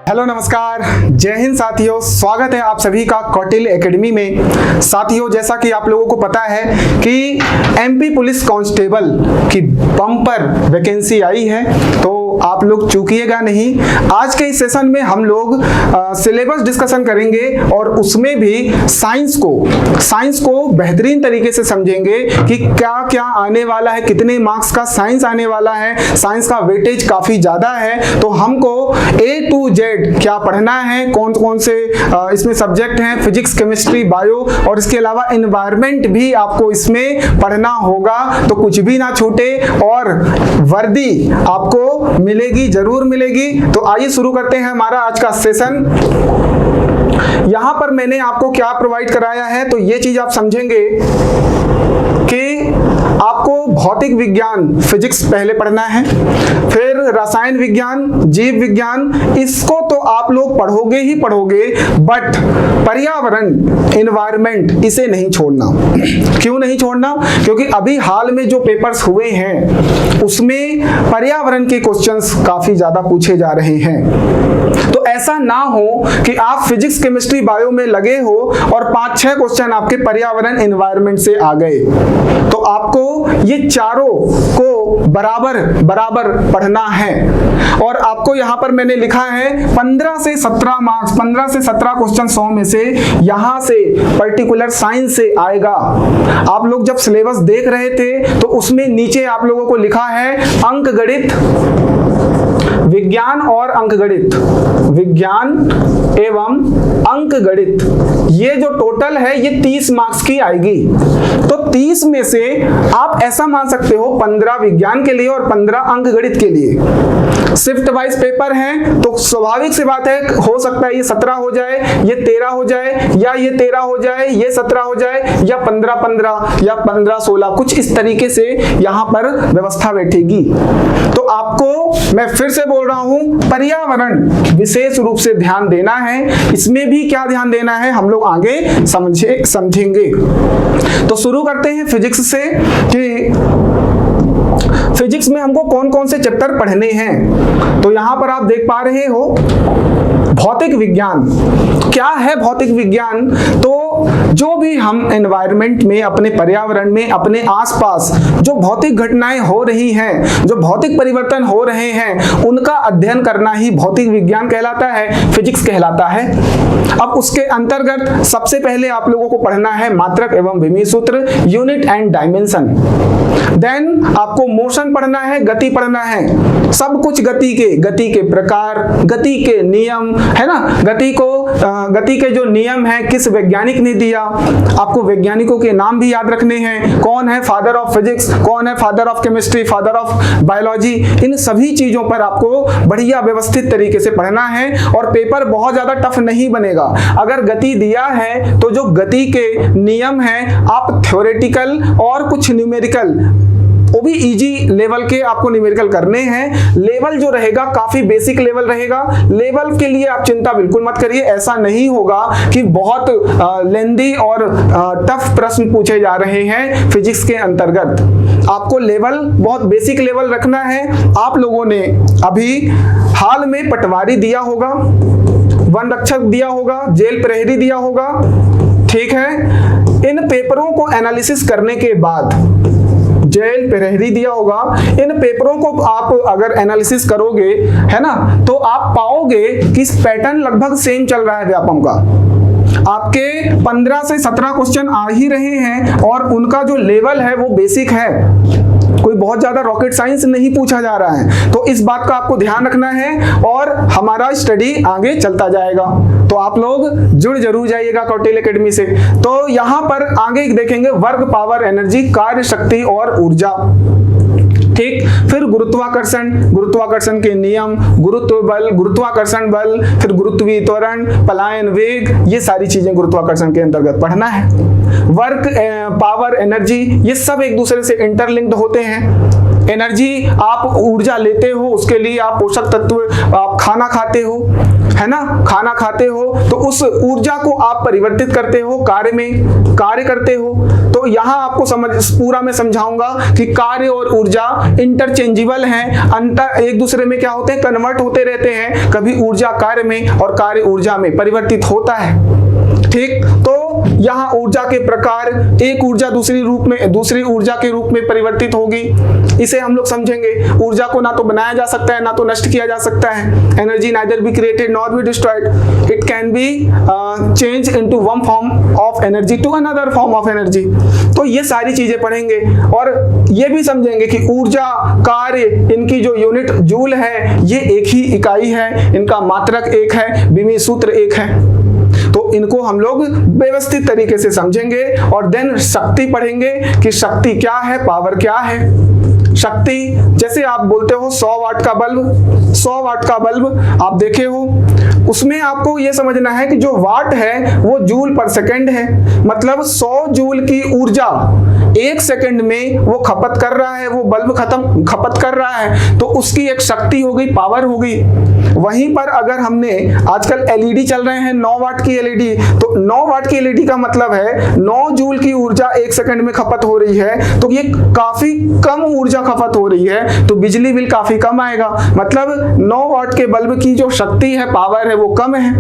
Hello नमस्कार, जय हिंद साथियों। स्वागत है आप सभी का कौटिल्य एकेडमी में। साथियों, जैसा कि आप लोगों को पता है कि एमपी पुलिस कांस्टेबल की बम्पर वैकेंसी आई है, तो आप लोग चूकिएगा नहीं। आज के इस सेशन में हम लोग सिलेबस डिस्कशन करेंगे और उसमें भी साइंस को बेहतरीन तरीके से समझेंगे कि क्या क्या आने वाला है, कितने मार्क्स का साइंस आने वाला है। साइंस का वेटेज काफी ज्यादा है, तो हमको A to Z क्या पढ़ना है, कौन कौन से इसमें सब्जेक्ट हैं, फिजिक्स, केमिस्ट्री, बायो और इसके अलावा एनवायरनमेंट भी आपको इसमें पढ़ना होगा। तो कुछ भी ना छूटे और वर्दी आपको मिलेगी, जरूर मिलेगी। तो आइए शुरू करते हैं हमारा आज का सेशन। यहां पर मैंने आपको क्या प्रोवाइड कराया है, तो ये चीज आप समझेंगे कि आपको भौतिक विज्ञान फिजिक्स पहले पढ़ना है, फिर रसायन विज्ञान, जीव विज्ञान, इसको तो आप लोग पढ़ोगे ही पढ़ोगे, बट पर्यावरण, एनवायरनमेंट, इसे नहीं छोड़ना। क्यों नहीं छोड़ना? क्योंकि अभी हाल में जो पेपर्स हुए हैं उसमें पर्यावरण के क्वेश्चंस काफी ज्यादा पूछे जा रहे हैं। तो ऐसा ना हो कि आप फिजिक्स, केमिस्ट्री, बायो में लगे हो और 5-6 क्वेश्चन आपके पर्यावरण, एनवायरनमेंट से आ गए। तो आपको ये चारों को बराबर पढ़ना है। और आपको यहां पर मैंने लिखा है 15 से 17 मार्क्स, 15 से 17 क्वेश्चन 100 में से यहां से पर्टिकुलर साइंस से आएगा। आप लोग जब सिलेबस देख रहे थे तो उसमें नीचे आप लोगों को लिखा है अंकगणित, विज्ञान और अंकगणित, विज्ञान एवं अंकगणित, ये जो टोटल है ये 30 मार्क्स की आएगी। तो 30 में से आप ऐसा मान सकते हो 15 विज्ञान के लिए और 15 अंकगणित के लिए। शिफ्ट वाइज पेपर है तो स्वाभाविक सी बात है, हो सकता है ये 17 हो जाए, ये 13 हो जाए, या ये 13 हो जाए, ये 17 हो जाए, या 15-15 या 15-16, कुछ इस तरीके से यहां पर व्यवस्था बैठेगी। तो आपको मैं फिर से बोल रहा हूं, पर्यावरण विशेष रूप से ध्यान देना है। इसमें भी क्या ध्यान देना है हम लोग आगे समझेंगे। तो शुरू करते हैं फिजिक्स से कि फिजिक्स में हमको कौन कौन से चैप्टर पढ़ने हैं। तो यहां पर आप देख पा रहे हो भौतिक विज्ञान। क्या है भौतिक विज्ञान? तो जो भी हम एनवायरनमेंट में, अपने पर्यावरण में, अपने आसपास जो भौतिक घटनाएं हो रही हैं, जो भौतिक परिवर्तन हो रहे हैं, उनका अध्ययन करना ही भौतिक विज्ञान कहलाता है, फिजिक्स कहलाता है। अब उसके अंतर्गत सबसे पहले आप लोगों को पढ़ना है मात्रक एवं विमीय सूत्र, यूनिट एंड डायमेंशन। देन आपको मोशन पढ़ना है, गति पढ़ना है, सब कुछ गति के प्रकार, गति के नियम, है ना। गति के जो नियम है किस वैज्ञानिक ने दिया, आपको वैज्ञानिकों के नाम भी याद रखने हैं। कौन है फादर ऑफ फिजिक्स, कौन है father of chemistry, father of biology, इन सभी चीजों पर आपको बढ़िया व्यवस्थित तरीके से पढ़ना है। और पेपर बहुत ज्यादा टफ नहीं बनेगा। अगर गति दिया है तो जो गति के नियम हैं आप थ्योरेटिकल और कुछ न्यूमेरिकल, वो भी इजी लेवल के आपको न्यूमेरिकल करने हैं। लेवल जो रहेगा काफी बेसिक लेवल रहेगा। लेवल के लिए आप चिंता बिल्कुल मत करिए, ऐसा नहीं होगा कि बहुत लेंदी और टफ प्रश्न पूछे जा रहे हैं फिजिक्स के अंतर्गत। आपको लेवल बहुत बेसिक लेवल रखना है। आप लोगों ने अभी हाल में पटवारी दिया होगा, वन रक्षक दिया होगा, जेल प्रहरी दिया होगा, ठीक है। इन पेपरों को एनालिसिस करने के बाद, जेल प्रहरी दिया होगा, इन पेपरों को आप अगर एनालिसिस करोगे, है ना, तो आप पाओगे कि पैटर्न लगभग सेम चल रहा है व्यापम का। आपके 15 से 17 क्वेश्चन आ ही रहे हैं और उनका जो लेवल है वो बेसिक है, कोई बहुत ज्यादा रॉकेट साइंस नहीं पूछा जा रहा है। तो इस बात का आपको ध्यान रखना है और हमारा स्टडी आगे चलता जाएगा। तो आप लोग जुड़ जरूर जाइएगा कौटिल्य एकेडमी से। तो यहां पर आगे देखेंगे वर्क, पावर, एनर्जी, कार्य शक्ति और ऊर्जा, ठीक। फिर गुरुत्वाकर्षण के नियम, गुरुत्व बल, गुरुत्वाकर्षण बल, फिर गुरुत्वीय त्वरण, पलायन वेग, ये सारी चीजें गुरुत्वाकर्षण के अंतर्गत पढ़ना है। वर्क, पावर, एनर्जी, ये सब एक दूसरे से इंटरलिंक्ड होते हैं। एनर्जी, आप ऊर्जा लेते हो, उसके लिए आप पोषक तत्व, आप खाना खाते हो, है ना, खाना खाते हो तो उस ऊर्जा को आप परिवर्तित करते हो, कार्य में कार्य करते हो। तो यहाँ आपको पूरा मैं समझाऊंगा कि कार्य और ऊर्जा इंटरचेंजेबल हैं, अंतर एक दूसरे में क्या होते हैं, कन्वर्ट होते रहते हैं। कभी ऊर्जा कार्य में और कार्य ऊर्जा में परिवर्तित होता है। ठीक, तो यहाँ ऊर्जा के प्रकार, एक ऊर्जा दूसरी ऊर्जा के रूप में परिवर्तित होगी, इसे हम लोग समझेंगे। ऊर्जा को ना तो बनाया जा सकता है ना तो नष्ट किया जा सकता है। Energy neither be created nor be destroyed, it can be change into one form of energy to another form of energy. तो ये सारी चीजें पढ़ेंगे और ये भी समझेंगे कि ऊर्जा, कार्य, इनकी जो यूनिट जूल है ये एक ही इकाई है, इनका मात्रक एक है, विमीय सूत्र एक है। तो इनको हम लोग व्यवस्थित तरीके से समझेंगे और देन शक्ति पढ़ेंगे कि शक्ति क्या है, पावर क्या है। शक्ति, जैसे आप बोलते हो 100 वाट का बल्ब, 100 वाट का बल्ब आप देखे हो, उसमें आपको यह समझना है कि जो वाट है वो जूल पर सेकंड है, मतलब 100 जूल की ऊर्जा 1 सेकंड में वो खपत कर रहा है, वो बल्ब खपत कर रहा है, तो उसकी एक शक्ति हो गई, पावर हो गई। वहीं पर अगर हमने आजकल एलईडी चल रहे हैं 9 वाट की एलईडी, तो 9 वाट की एलईडी का मतलब है 9 जूल की ऊर्जा 1 सेकंड में खपत हो रही है, तो ये काफी कम ऊर्जा खपत हो रही है, तो बिजली बिल काफी कम आएगा। मतलब 9 वाट के बल्ब की जो शक्ति है, पावर है, वो कम है,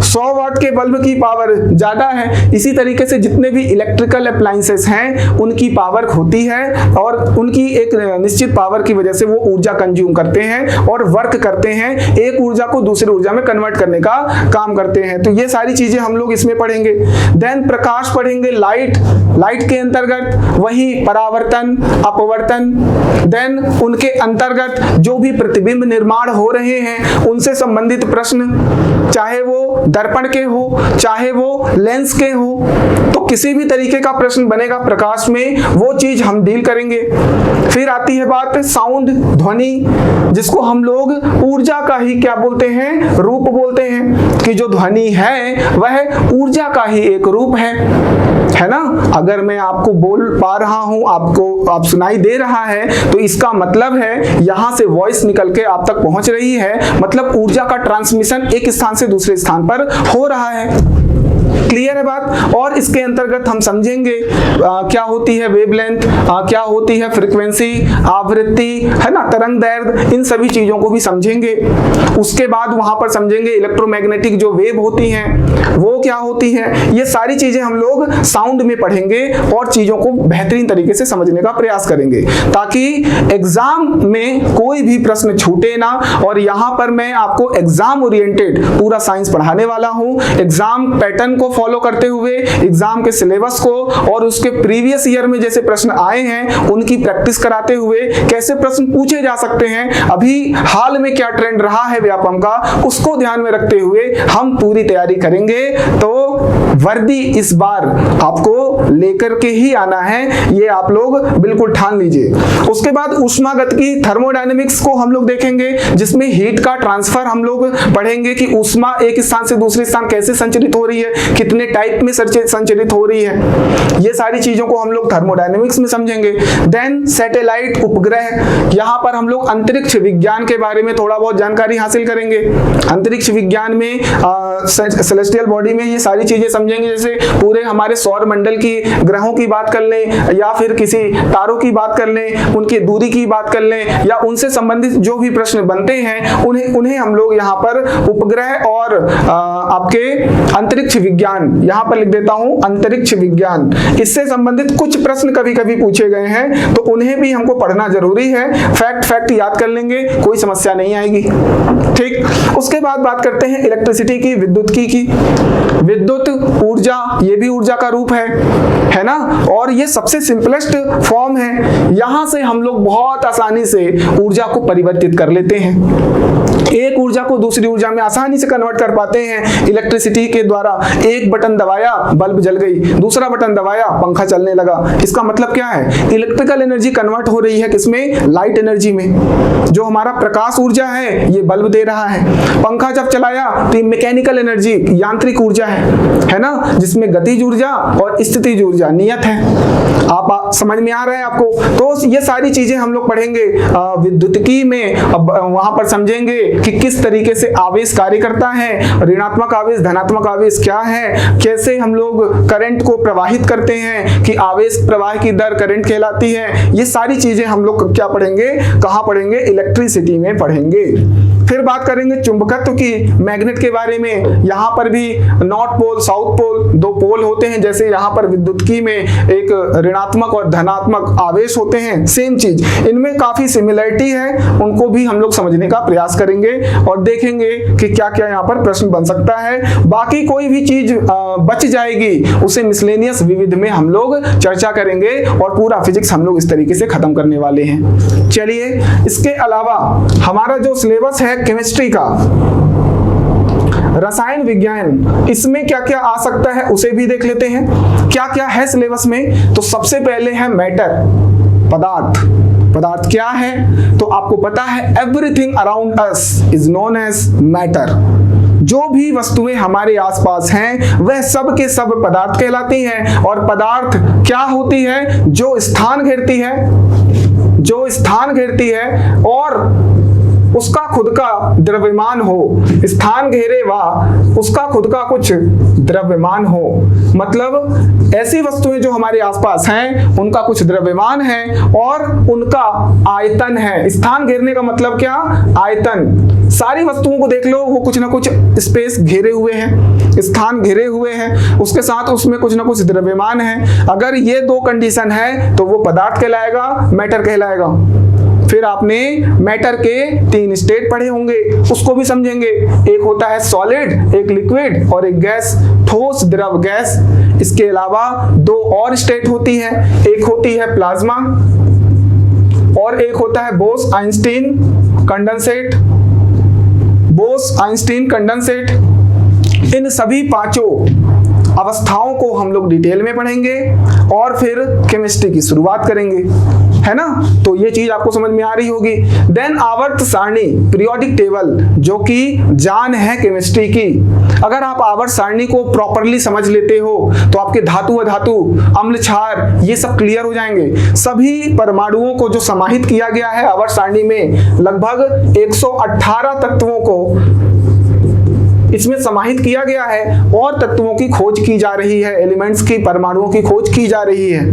100 वाट के बल्ब की पावर ज्यादा है। इसी तरीके से जितने भी इलेक्ट्रिकल अप्लायंसेस हैं उनकी पावर होती है और उनकी एक निश्चित पावर की वजह से वो ऊर्जा कंज्यूम करते हैं और वर्क करते हैं, एक ऊर्जा को दूसरी ऊर्जा में कन्वर्ट करने का काम करते हैं। तो ये सारी चीजें हम लोग इसमें पढ़ेंगे। देन प्रकाश पढ़ेंगे, लाइट के अंतर्गत वही परावर्तन, अपवर्तन, देन उनके अंतर्गत जो भी प्रतिबिंब निर्माण हो रहे हैं उनसे संबंधित प्रश्न, चाहे वो दर्पण के हो चाहे वो लेंस के हो, तो किसी भी तरीके का प्रश्न बनेगा प्रकाश में, वो चीज हम डील करेंगे। फिर आती है बात साउंड, ध्वनि, जिसको हम लोग ऊर्जा का ही क्या बोलते हैं, रूप बोलते हैं, कि जो ध्वनि है वह ऊर्जा का ही एक रूप है ना। अगर मैं आपको बोल पा रहा हूं, आप सुनाई दे रहा है, तो इसका मतलब है यहां से वॉइस निकल के आप तक पहुंच रही है, मतलब ऊर्जा का ट्रांसमिशन एक स्थान से दूसरे स्थान पर हो रहा है। क्लियर है बात। और इसके अंतर्गत हम समझेंगे क्या होती है वेवलेंथ, क्या होती है फ्रीक्वेंसी, आवृत्ति, है ना, तरंग दैर्ध्य, इन सभी चीजों को भी समझेंगे। उसके बाद वहां पर समझेंगे इलेक्ट्रोमैग्नेटिक जो वेव होती हैं वो क्या होती है। ये सारी चीजें हम लोग साउंड में पढ़ेंगे और चीजों को बेहतरीन तरीके से समझने का प्रयास करेंगे, ताकि एग्जाम में कोई भी प्रश्न छूटे ना। और यहाँ पर मैं आपको एग्जाम ओरिएंटेड पूरा साइंस पढ़ाने वाला हूँ, एग्जाम पैटर्न को फॉलो करते हुए, एग्जाम के सिलेबस को और उसके प्रीवियस ईयर में जैसे प्रश्न आए हैं उनकी प्रैक्टिस कराते हुए कैसे प्रश्न पूछे जा सकते हैं, अभी हाल में क्या ट्रेंड रहा है व्यापम का, उसको ध्यान में रखते हुए हम पूरी तैयारी करेंगे। तो वर्दी इस बार आपको लेकर के ही आना है, ये आप लोग बिल्कुल ठान लीजिए। उसके बाद ऊष्मागतिकी, थर्मोडायनेमिक्स को हम लोग देखेंगे, जिसमें हीट का ट्रांसफर हम लोग पढ़ेंगे कि ऊष्मा एक स्थान से दूसरे स्थान कैसे संचरित हो रही है, कितने टाइप में संचरित हो रही है, ये सारी चीजों को हम लोग थर्मोडायनेमिक्स में समझेंगे। देन सैटेलाइट, उपग्रह, यहाँ पर हम लोग अंतरिक्ष विज्ञान के बारे में थोड़ा बहुत जानकारी हासिल करेंगे। अंतरिक्ष विज्ञान में सेलेस्टियल बॉडी में ये सारी चीजें समझेंगे, जैसे पूरे हमारे सौर मंडल की ग्रहों की बात कर लें या फिर किसी तारों की बात कर लें, उनकी दूरी की बात कर लें या उनसे संबंधित जो भी प्रश्न बनते हैं उन्हें हम लोग यहाँ पर उपग्रह और आपके अंतरिक्ष विज्ञान, यहाँ पर लिख देता हूं अंतरिक्ष विज्ञान, इससे संबंधित कुछ प्रश्न कभी कभी पूछे गए हैं तो उन्हें भी हमको पढ़ना जरूरी है। फैक्ट याद कर लेंगे, कोई समस्या नहीं आएगी। ठीक, उसके बाद बात करते हैं इलेक्ट्रिसिटी की, विद्युत की। विद्युत ऊर्जा, ये भी ऊर्जा का रूप है ना, और ये सबसे सिंपलेस्ट फॉर्म है। यहां से हम लोग बहुत आसानी से ऊर्जा को परिवर्तित कर लेते हैं, एक ऊर्जा को दूसरी ऊर्जा में आसानी से कन्वर्ट कर पाते हैं इलेक्ट्रिसिटी के द्वारा। एक बटन दबाया, बल्ब जल गई, दूसरा बटन दबाया, पंखा चलने लगा। इसका मतलब क्या है, इलेक्ट्रिकल एनर्जी कन्वर्ट हो रही है किसमें, लाइट एनर्जी में। जो हमारा प्रकाश ऊर्जा है ये बल्ब दे रहा है, पंखा जब चलाया तो मैकेनिकल एनर्जी, यांत्रिक ऊर्जा है ना, जिसमें गतिज ऊर्जा और स्थितिज ऊर्जा नियत है। आप समझ में आ रहा है आपको? तो ये सारी चीजें हम लोग पढ़ेंगे विद्युतिकी में। अब वहां पर समझेंगे कि किस तरीके से आवेश कार्य करता है, ऋणात्मक आवेश धनात्मक आवेश क्या है, कैसे हम लोग करंट को प्रवाहित करते हैं, कि आवेश प्रवाह की दर करंट कहलाती है। ये सारी चीजें हम लोग क्या पढ़ेंगे, कहां पढ़ेंगे? इलेक्ट्रिसिटी में पढ़ेंगे। फिर बात करेंगे चुंबकत्व की, मैग्नेट के बारे में। यहाँ पर भी नॉर्थ पोल साउथ पोल, दो पोल होते हैं, जैसे यहाँ पर विद्युतिकी में एक ऋणात्मक और धनात्मक आवेश होते हैं, सेम चीज। इनमें काफी सिमिलरिटी है, उनको भी हम लोग समझने का प्रयास करेंगे और देखेंगे कि क्या क्या यहाँ पर प्रश्न बन सकता है। बाकी कोई भी चीज बच जाएगी उसे मिसलेनियस विविध में हम लोग चर्चा करेंगे और पूरा फिजिक्स हम लोग इस तरीके से खत्म करने वाले हैं। चलिए, इसके अलावा हमारा जो सिलेबस है केमिस्ट्री का, रसायन विज्ञान, इसमें क्या क्या आ सकता है उसे भी देख लेते हैं। क्या क्या है सिलेबस में? तो सबसे पहले है मैटर, पदार्थ। पदार्थ क्या है? तो आपको पता है everything around us is known as matter. जो भी वस्तुएं हमारे आसपास हैं वह सब के सब पदार्थ कहलाती हैं। और पदार्थ क्या होती है? जो स्थान घेरती है, जो स्थान घेरती है और उसका खुद का द्रव्यमान हो, स्थान घेरे वा उसका खुद का कुछ द्रव्यमान हो। मतलब ऐसी वस्तुएं जो हमारे आसपास हैं उनका कुछ द्रव्यमान है और उनका आयतन है। स्थान घेरने का मतलब क्या? आयतन। सारी वस्तुओं को देख लो, वो कुछ ना कुछ स्पेस घेरे हुए हैं, स्थान घेरे हुए हैं, उसके साथ उसमें कुछ ना कुछ द्रव्यमान है। अगर ये दो कंडीशन है तो वो पदार्थ कहलाएगा, मैटर कहलाएगा। फिर आपने मैटर के 3 स्टेट पढ़े होंगे, उसको भी समझेंगे। एक होता है सॉलिड, एक लिक्विड और एक गैस, ठोस द्रव गैस। इसके अलावा 2 और स्टेट होती है, एक होती है प्लाज्मा और एक होता है Bose Einstein condensate. Bose Einstein condensate, इन सभी 5 अवस्थाओं को हम लोग डिटेल में पढ़ेंगे और फिर केमिस्ट्री की शुरुआत करेंगे, है ना? तो ये चीज आपको समझ में आ रही होगी। देन आवर्त सारणी, पीरियोडिक टेबल, जो कि जान है केमिस्ट्री की। अगर आप आवर्त सारणी को प्रॉपरली समझ लेते हो तो आपके धातु अधातु, अम्ल क्षार, ये सब क्लियर हो जाएंगे। सभी परमाणुओं को जो समाहित किया गया है आवर्त सारणी में, लगभग 118 तत्वों को इसमें समाहित किया गया है और तत्वों की खोज की जा रही है, एलिमेंट्स की, परमाणुओं की खोज की जा रही है।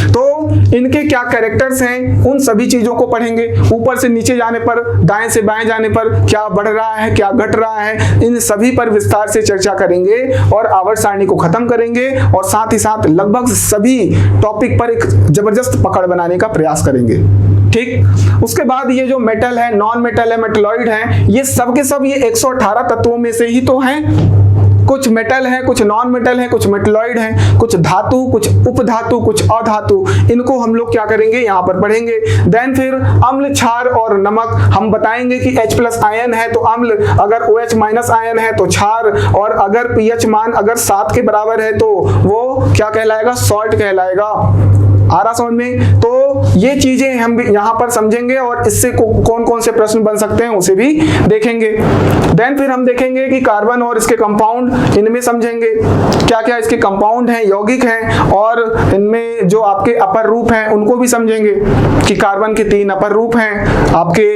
तो इनके क्या कैरेक्टर्स हैं, उन सभी चीजों को पढ़ेंगे। ऊपर से नीचे जाने पर, दाएं से बाएं जाने पर क्या बढ़ रहा है, क्या घट रहा है, इन सभी पर विस्तार से चर्चा करेंगे और आवर्त सारणी को खत्म करेंगे और साथ ही साथ लगभग सभी टॉपिक पर एक जबरदस्त पकड़ बनाने का प्रयास करेंगे। ठीक, उसके बाद ये जो मेटल है, नॉन मेटल है, मेटलॉइड है, ये सब के सब ये 118 तत्वों में से ही तो हैं। कुछ मेटल है, कुछ नॉन मेटल है, कुछ मेटलॉइड है, कुछ धातु, कुछ उपधातु, कुछ अधातु। इनको हम लोग क्या करेंगे, यहाँ पर पढ़ेंगे। देन फिर अम्ल, क्षार और नमक, हम बताएंगे कि H+ आयन है तो अम्ल, अगर OH- आयन है तो क्षार, और अगर pH मान अगर 7 के बराबर है तो वो क्या कहलाएगा, सॉल्ट कहलाएगा। आ रहा समझ में? तो ये चीजें हम भी यहाँ पर समझेंगे और इससे कौन कौन से प्रश्न बन सकते हैं उसे भी देखेंगे। देन फिर हम देखेंगे कि कार्बन और इसके कंपाउंड, इनमें समझेंगे क्या क्या इसके कंपाउंड हैं, यौगिक हैं, और इनमें जो आपके अपर रूप हैं उनको भी समझेंगे कि कार्बन के 3 अपर रूप हैं। आपके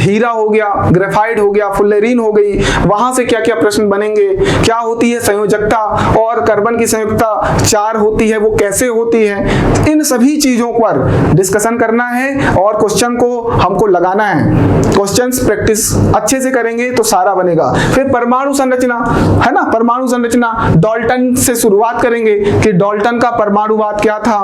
हीरा हो गया, ग्रेफाइट हो गया, फुल्लेरीन हो गई, वहां से क्या क्या प्रश्न बनेंगे, क्या होती है संयोजकता, और कार्बन की संयोजकता 4 होती है, वो कैसे होती है। इन सभी चीजों पर डिस्कशन करना है और क्वेश्चन को हमको लगाना है। क्वेश्चंस प्रैक्टिस अच्छे से करेंगे तो सारा बनेगा। फिर परमाणु संरचना, है ना, परमाणु संरचना डाल्टन से शुरुआत करेंगे कि डाल्टन का परमाणुवाद क्या था,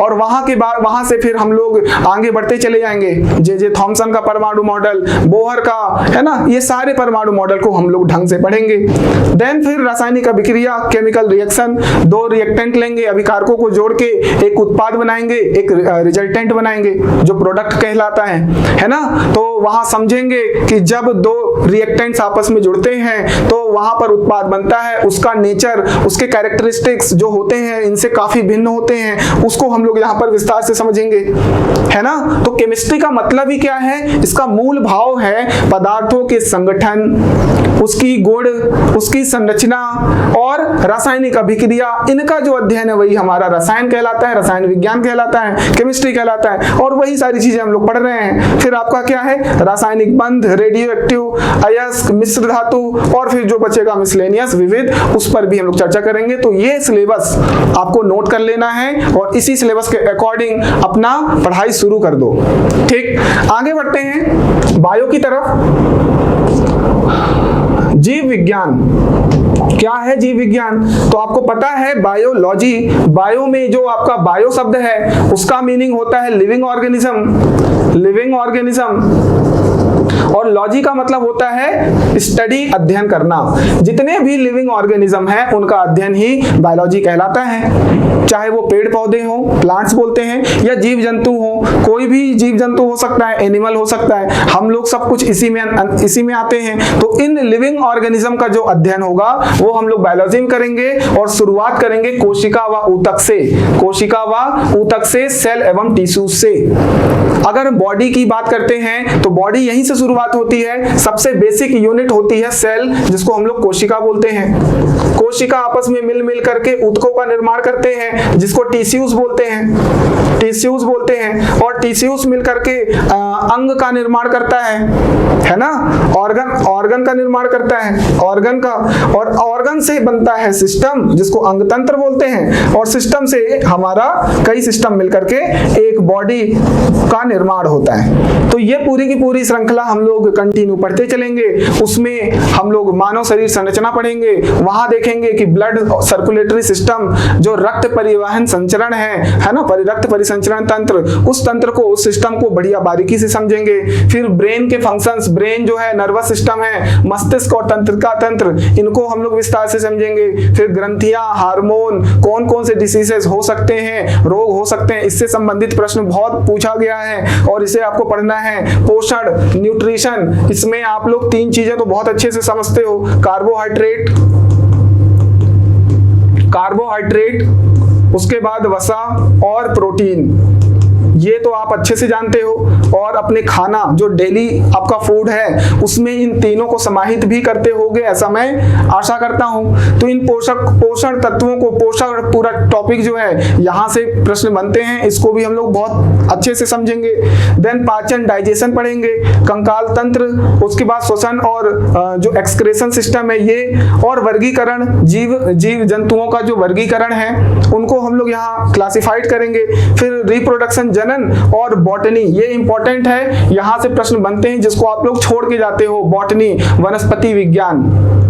और वहां के बाद वहां से फिर हम लोग आगे बढ़ते चले जाएंगे। जे थॉमसन का परमाणु मॉडल, बोहर का, है ना, ये सारे परमाणु मॉडल को हम लोग ढंग से पढ़ेंगे। देन फिर रासायनिक अभिक्रिया, केमिकल रिएक्शन, 2 रिएक्टेंट लेंगे, अभिकारकों को जोड़ के एक उत्पाद बनाएंगे, एक रिजल्टेंट बनाएंगे जो प्रोडक्ट कहलाता है ना। तो वहां समझेंगे कि जब 2 रिएक्टेंट्स आपस में जुड़ते हैं तो वहां पर उत्पाद बनता है, उसका नेचर, उसके कैरेक्टरिस्टिक्स जो होते हैं इनसे काफी भिन्न होते हैं, उसको हम लोग यहाँ पर विस्तार से समझेंगे, है ना। तो केमिस्ट्री का मतलब ही क्या है, इसका मूल भाव है पदार्थों के संगठन, उसकी गुण, उसकी संरचना और रासायनिक अभिक्रिया, इनका जो अध्ययन है वही हमारा रसायन कहलाता है, रसायन रसायन विज्ञान कहलाता है, केमिस्ट्री कहलाता है, और वही सारी चीजें हम लोग पढ़ रहे हैं। फिर आपका क्या है, रासायनिक बंध, रेडियो एक्टिव, अयस्क, मिश्र धातु, और फिर जो बचेगा मिसलेनियस, विविध, उस पर भी हम लोग चर्चा करेंगे। तो ये सिलेबस आपको नोट कर लेना है और इसी सिलेबस के अकॉर्डिंग अपना पढ़ाई शुरू कर दो। ठीक, आगे बढ़ते हैं बायो की तरफ। जीव विज्ञान क्या है? जीव विज्ञान तो आपको पता है, बायोलॉजी, बायो में जो आपका बायो शब्द है उसका मीनिंग होता है लिविंग ऑर्गेनिज्म, लिविंग ऑर्गेनिज्म, और लॉजी का मतलब होता है स्टडी, अध्ययन करना। जितने भी लिविंग ऑर्गेनिज्म हैं उनका अध्ययन ही बायोलॉजी कहलाता है, चाहे वो पेड़ पौधे हो, प्लांट्स बोलते हैं, या जीव जंतु हो, कोई भी जीव जंतु हो सकता है, एनिमल हो सकता है, हम लोग सब कुछ इसी में आते हैं। तो इन लिविंग ऑर्गेनिज्म का जो अध्ययन होगा वो हम लोग बायोलॉजी में करेंगे, और शुरुआत करेंगे कोशिका व ऊतक से, कोशिका व ऊतक से, सेल एवं टिश्यूज से। अगर बॉडी की बात करते हैं तो बॉडी यहीं से शुरुआत होती है, सबसे बेसिक यूनिट होती है सेल, जिसको हम लोग कोशिका बोलते हैं। कोशिका आपस में मिल करके ऊतकों का निर्माण करते हैं, जिसको टिश्यूज बोलते हैं, टिश्यूज बोलते हैं, और टिश्यूज मिल करके अंग का निर्माण करता है ना, ऑर्गन का निर्माण करता है, ऑर्गन का, और ऑर्गन से बनता है सिस्टम, जिसको अंग तंत्र बोलते हैं, और सिस्टम से हमारा कई सिस्टम मिलकर के एक बॉडी का निर्माण होता है। तो ये पूरी की पूरी श्रृंखला हम लोग कंटिन्यू पढ़ते चलेंगे। उसमें हम लोग मानव शरीर संरचना पढ़ेंगे, वहां देखेंगे कि ब्लड सर्कुलेटरी सिस्टम, जो रक्त परिवहन संचरण है ना, रक्त परिसंचरण तंत्र, उस तंत्र को, उस सिस्टम को बढ़िया बारीकी से समझेंगे। फिर ब्रेन के फंक्शंस, ब्रेन जो है नर्वस सिस्टम है, मस्तिष्क और तंत्रिका तंत्र, इनको हम लोग विस्तार से समझेंगे। फिर ग्रंथियां, हार्मोन, कौन कौन से डिसीजेस हो सकते हैं, रोग हो सकते हैं, इससे संबंधित प्रश्न बहुत पूछा गया है और इसे आपको पढ़ना है। पोषण, न्यूट्रिशन, इसमें आप लोग तीन चीजें तो बहुत अच्छे से समझते हो, कार्बोहाइड्रेट, उसके बाद वसा और प्रोटीन, ये तो आप अच्छे से जानते हो। और अपने खाना जो डेली आपका फूड है उसमें इन तीनों को समाहित भी करते होगे, ऐसा मैं आशा करता हूं। तो इन पोषण तत्वों को, पोषण पूरा टॉपिक जो है यहाँ से प्रश्न बनते हैं, इसको भी हम लोग बहुत अच्छे से समझेंगे। देन पाचन, डाइजेशन पढ़ेंगे, कंकाल तंत्र, उसके बाद श्वसन और जो एक्सक्रेशन सिस्टम है ये, और वर्गीकरण, जीव जंतुओं का जो वर्गीकरण है उनको हम लोग यहाँ क्लासिफाइड करेंगे। फिर रिप्रोडक्शन, जनन और बॉटनी, ये इंपॉर्टेंट है, यहां से प्रश्न बनते हैं जिसको आप लोग छोड़ के जाते हो, बॉटनी, वनस्पति विज्ञान,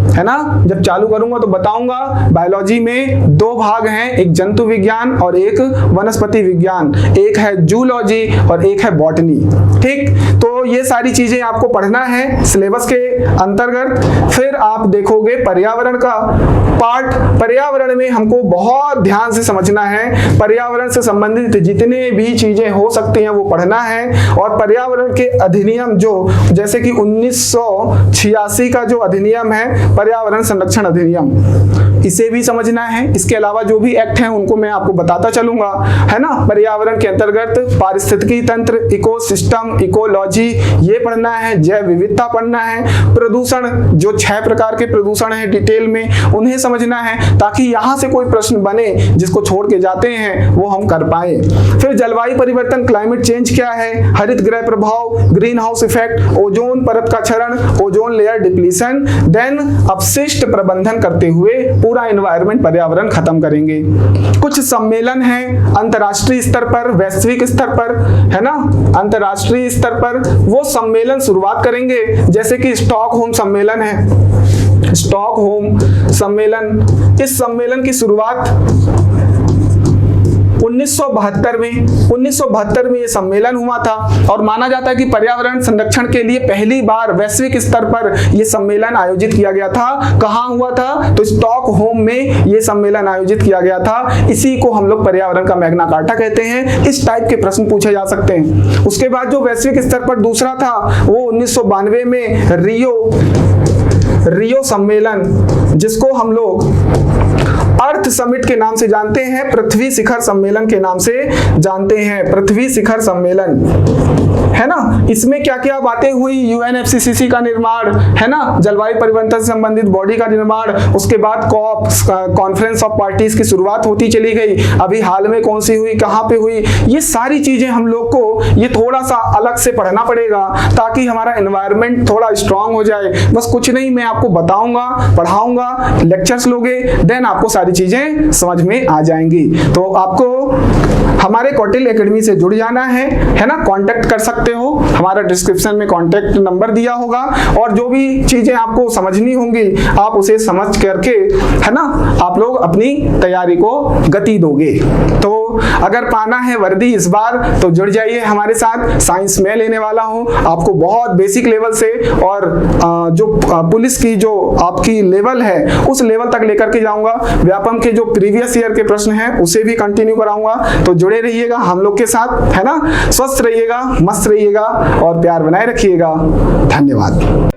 है ना। जब चालू करूंगा तो बताऊंगा। बायोलॉजी में दो भाग हैं, एक जंतु विज्ञान और एक वनस्पति विज्ञान, एक है जूलॉजी और एक है बॉटनी। ठीक, तो ये सारी चीजें आपको पढ़ना है सिलेबस के अंतर्गत। फिर आप देखोगे पर्यावरण का पार्ट, पर्यावरण में हमको बहुत ध्यान से समझना है, पर्यावरण से संबंधित जितने भी चीजें हो सकती हैं वो पढ़ना है। और पर्यावरण के अधिनियम, जो जैसे कि 1986 का जो अधिनियम है, पर्यावरण संरक्षण अधिनियम, इसे भी समझना है। इसके अलावा जो भी एक्ट हैं उनको मैं आपको बताता चलूंगा, है ना। पर्यावरण के अंतर्गत पारिस्थितिकी तंत्र, इकोसिस्टम, इकोलॉजी, ये पढ़ना है। जैव विविधता पढ़ना है। प्रदूषण, जो 6 प्रकार के प्रदूषण हैं डिटेल में, उन्हें समझना है, ताकि यहां से कोई प्रश्न बने जिसको छोड़ के जाते हैं वो हम कर पाए। फिर जलवायु परिवर्तन, क्लाइमेट चेंज क्या है, हरित गृह प्रभाव, ग्रीन हाउस इफेक्ट, ओजोन परत का क्षरण, ओजोन लेयर डिप्लीशन, देन अपशिष्ट प्रबंधन करते हुए पूरा एनवायरनमेंट, पर्यावरण खत्म करेंगे। कुछ सम्मेलन हैं अंतरराष्ट्रीय स्तर पर, वैश्विक स्तर पर, है ना, अंतरराष्ट्रीय स्तर पर वो सम्मेलन शुरुआत करेंगे। जैसे कि स्टॉकहोम सम्मेलन है, स्टॉकहोम सम्मेलन, इस सम्मेलन की शुरुआत 1972 में ये सम्मेलन हुआ था, और माना जाता है कि पर्यावरण संरक्षण के लिए पहली बार वैश्विक स्तर पर ये सम्मेलन आयोजित किया गया था। कहाँ हुआ था? तो स्टॉकहोम में ये सम्मेलन आयोजित किया गया था। इसी को हम लोग पर्यावरण का मैग्ना कार्टा कहते हैं। इस टाइप के प्रश्न पूछे जा सकते हैं। उसके बाद जो वैश्विक स्तर पर दूसरा था वो 1992 में रियो सम्मेलन, जिसको हम लोग अर्थ समिट के नाम से जानते हैं, पृथ्वी शिखर सम्मेलन के नाम से जानते हैं, पृथ्वी शिखर सम्मेलन, है ना। इसमें क्या क्या बातें हुई, यूएनएफसीसीसी का निर्माण, है ना, जलवायु परिवर्तन से संबंधित बॉडी का निर्माण, उसके बाद कॉप कॉन्फ्रेंस ऑफ पार्टीज की शुरुआत होती चली गई, अभी हाल में कौन सी हुई, कहां पे हुई, ये सारी चीजें हम लोग को ये थोड़ा सा अलग से पढ़ना पड़ेगा ताकि हमारा एनवायरनमेंट थोड़ा स्ट्रांग हो जाए। बस कुछ नहीं, मैं आपको बताऊंगा, पढ़ाऊंगा, लेक्चर्स लोगे, देन आपको सारी चीजें समझ में आ जाएंगी। तो आपको हमारे कौटिल्य एकेडमी से जुड़ जाना है ना, कांटेक्ट कर सकते हो, हमारा डिस्क्रिप्शन में कांटेक्ट नंबर दिया होगा, और जो भी चीजें आपको समझनी होंगी आप उसे समझ करके, है ना, आप लोग अपनी तैयारी को गति दोगे। तो अगर पाना है वर्दी इस बार तो जुड़ जाइए हमारे साथ, साइंस में लेने वाला हूं, आपको बहुत बेसिक लेवल से और जो पुलिस की जो आपकी लेवल है उस लेवल तक लेकर के जाऊंगा, व्यापम के जो प्रीवियस ईयर के प्रश्न हैं उसे भी कंटिन्यू कराऊंगा। तो जुड़े रहिएगा हम लोग के साथ, है ना, स्वस्थ रहिएगा, मस्त रहिएगा और प्यार बनाए रखिएगा। धन्यवाद।